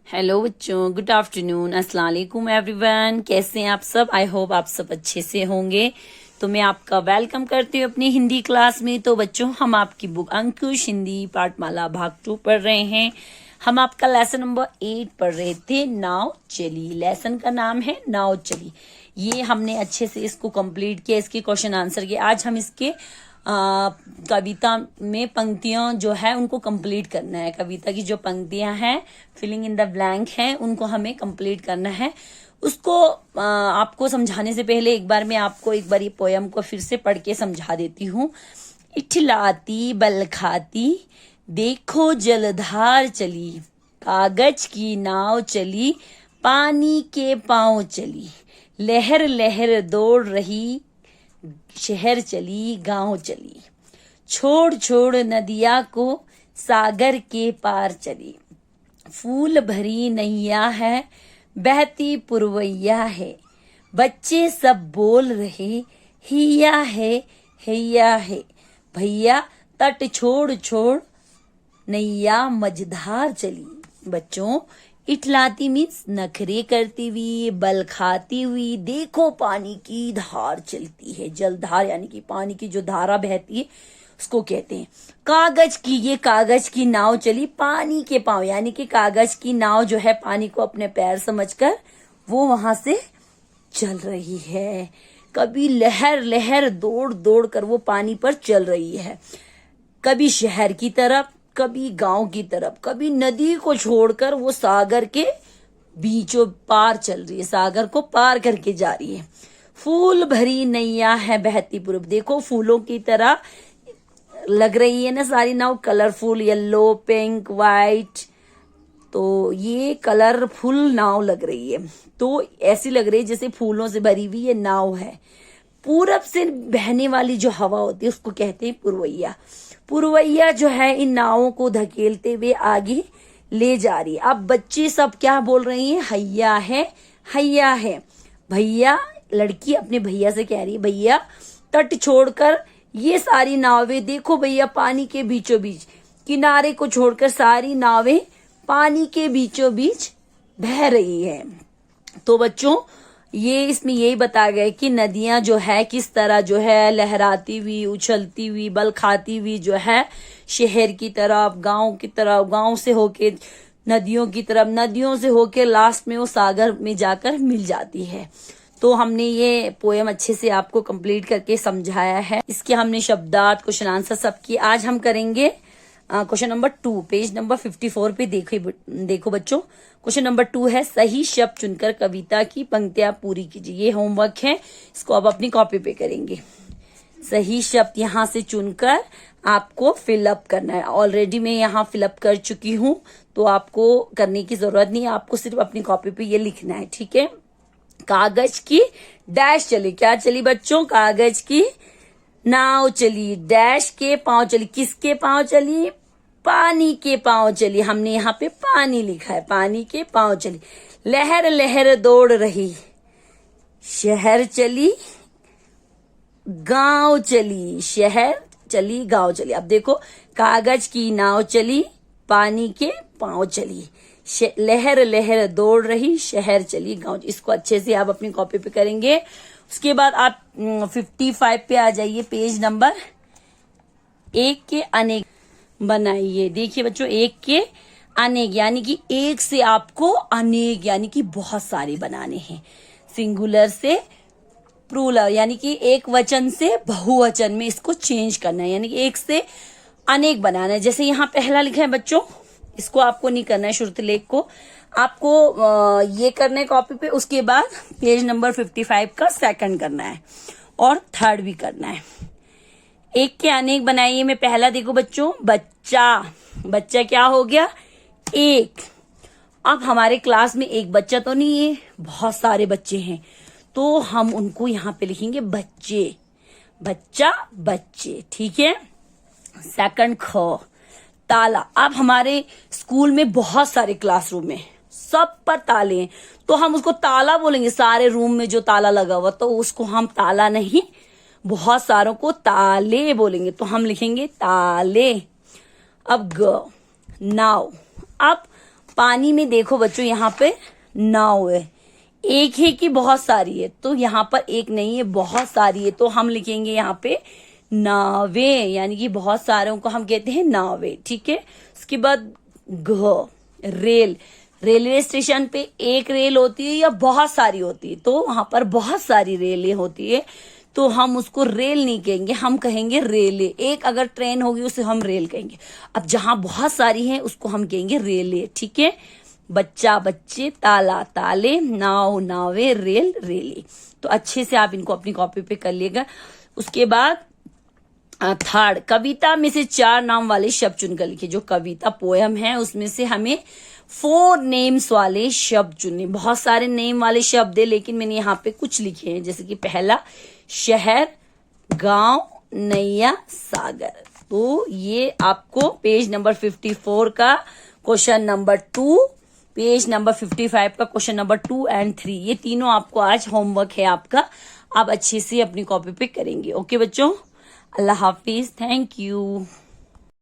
Hello बच्चों, good afternoon, अस्सलाम वालेकुम एवरीवन। कैसे हैं आप सब? आई होप आप सब अच्छे से होंगे। तो मैं आपका वेलकम करती हूँ अपनी हिंदी क्लास में। तो बच्चों, हम आपकी बुक अंकुश हिंदी पाठमाला भाग 2 पढ़ रहे हैं। हम आपका लेसन नंबर 8 पढ़ रहे थे, नाव चली। लेसन का नाम है नाव चली। ये हमने अच्छे से इसको कंप्लीट किया, इसके क्वेश्चन आंसर किए। आज हम इसके कविता में पंक्तियां जो है उनको कंप्लीट करना है। कविता की जो पंक्तियां हैं, फिलिंग इन द ब्लैंक हैं, उनको हमें कंप्लीट करना है। उसको आपको समझाने से पहले एक बार ये पोयम को फिर से पढ़ के समझा देती हूँ। इठलाती बल खाती देखो जलधार चली, कागज की नाव चली पानी के पांव चली, लहर लहर दौड़ रही शहर चली गांव चली, छोड़ छोड़ नदिया को सागर के पार चली, फूल भरी नैया है बहती पुरवैया है, बच्चे सब बोल रहे हिया है हैया है, भैया तट छोड़ छोड़ नैया मझधार चली। बच्चों, इठलाती मीन्स नखरे करती हुई, बल खाती हुई, देखो पानी की धार चलती है। जलधार यानी कि पानी की जो धारा बहती है उसको कहते हैं। कागज की, ये कागज की नाव चली पानी के पांव, यानी कि कागज की नाव जो है पानी को अपने पैर समझकर वो वहां से चल रही है। कभी लहर लहर दौड़ दौड़ कर वो पानी पर चल रही है, कभी शहर की तरफ, कभी गांव की तरफ, कभी नदी को छोड़कर वो सागर के बीचों पार चल रही है, सागर को पार करके जा रही है। फूल भरी नैया है बहती पूरब, देखो फूलों की तरह लग रही है ना सारी नाव, कलरफुल, येलो, पिंक, वाइट। तो ये कलरफुल नाव लग रही है, तो ऐसी लग रही है जैसे फूलों से भरी हुई ये नाव है। पूरब से बहने वाली जो हवा होती है उसको कहते हैं पुरवैया। पुरवैया जो है इन नावों को धकेलते हुए आगे ले जा रही है। अब बच्चे सब क्या बोल रही हैं? हैया है हैया है। भैया, लड़की अपने भैया से कह रही है, भैया तट छोड़कर ये सारी नावें देखो भैया पानी के बीचों बीच, किनारे को छोड़कर सारी नावें पानी के बीचों बीच बह रही है। तो बच्चों, ये इसमें यही बताया गया कि नदियां जो है किस तरह जो है लहराती हुई, उछलती हुई, बल खाती हुई जो है शहर की तरफ, गांव की तरफ, गांव से होके नदियों की तरफ, नदियों से होके लास्ट में वो सागर में जाकर मिल जाती है। तो हमने ये पोयम अच्छे से आपको कंप्लीट करके समझाया है। इसके हमने शब्दार्थ, क्वेश्चन आंसर सब किए। आज हम करेंगे क्वेश्चन नंबर 2, पेज नंबर 54 पे देखो बच्चों। क्वेश्चन नंबर 2 है, सही शब्द चुनकर कविता की पंक्तियां पूरी कीजिए। ये होमवर्क है, इसको आप अपनी कॉपी पे करेंगे। सही शब्द यहाँ से चुनकर आपको फिलअप करना है। ऑलरेडी मैं यहाँ फिलअप कर चुकी हूँ, तो आपको करने की जरूरत नहीं है, आपको सिर्फ अपनी कॉपी पे ये लिखना है, ठीक है। कागज की डैश चली, क्या चली बच्चों? कागज की नाव चली, डैश के पांव चली, किसके पांव चली? पानी के पांव चली। हमने यहाँ पे पानी लिखा है, पानी के पांव चली। लहर लहर दौड़ रही शहर चली गांव चली, शहर चली गांव चली। अब देखो, कागज की नाव चली पानी के पांव चली, लहर लहर दौड़ रही शहर चली गांव। इसको अच्छे से आप अपनी कॉपी पे करेंगे। उसके बाद आप 55 पे आ जाइए, पेज नंबर 1 के अनेक बनाइए। देखिए बच्चों, 1 के अनेक यानी कि एक से आपको अनेक यानी कि बहुत सारे बनाने हैं। सिंगुलर से प्लूरल यानी कि एक वचन से बहुवचन में इसको चेंज करना है, यानी कि एक से अनेक बनाना है। जैसे यहाँ पहला लिखा है बच्चों, इसको आपको नहीं करना है, श्रुति लेख को आपको ये करना है कॉपी पे। उसके बाद पेज नंबर 55 का सेकंड करना है और थर्ड भी करना है। 1 के अनेक बनाइए में पहला देखो बच्चों, बच्चा। बच्चा क्या हो गया? एक। अब हमारे क्लास में एक बच्चा तो नहीं है, बहुत सारे बच्चे हैं, तो हम उनको यहाँ पे लिखेंगे बच्चे। बच्चा, बच्चे, ठीक है। सेकंड, ख, ताला। अब हमारे स्कूल में बहुत सारे क्लासरूम में सब पर ताले हैं, तो हम उसको ताला बोलेंगे। सारे रूम में जो ताला लगा हुआ, तो उसको हम ताला नहीं, बहुत सारों को ताले बोलेंगे, तो हम लिखेंगे ताले। अब ग, नाव। अब पानी में देखो बच्चों यहाँ पे नाव है, एक है कि बहुत सारी है, तो यहाँ पर एक नहीं है बहुत सारी है, तो हम लिखेंगे यहाँ पे नावे, यानी कि बहुत सारों को हम कहते हैं नावे। ठीक है, उसके बाद रेल, रेलवे स्टेशन पे एक रेल होती है या बहुत सारी होती है, तो वहां पर बहुत सारी रेलें होती है, तो हम उसको रेल नहीं कहेंगे, हम कहेंगे रेले। एक अगर ट्रेन होगी उसे हम रेल कहेंगे। अब जहां बहुत सारी हैं उसको हम कहेंगे रेले। ठीक है, बच्चा बच्चे, ताला ताले, नाव नावे, रेल रेले। तो अच्छे से आप इनको अपनी कॉपी पे कर लिएगा। उसके बाद थर्ड, कविता में से 4 नाम वाले शब्द चुनकर लिखिए। जो कविता पोयम है उसमें से हमें 4 नेम्स वाले शब्द चुने। बहुत सारे नेम वाले शब्द है, लेकिन मैंने यहाँ पे कुछ लिखे हैं, जैसे कि पहला शहर, गांव, नैया, सागर। तो ये आपको पेज नंबर 54 का क्वेश्चन नंबर 2, पेज नंबर 55 का क्वेश्चन नंबर 2 एंड 3, ये तीनों आपको आज होमवर्क है आपका। आप अच्छे से अपनी कॉपी पे करेंगे। ओके बच्चों, अल्लाह हाफिज, थैंक यू।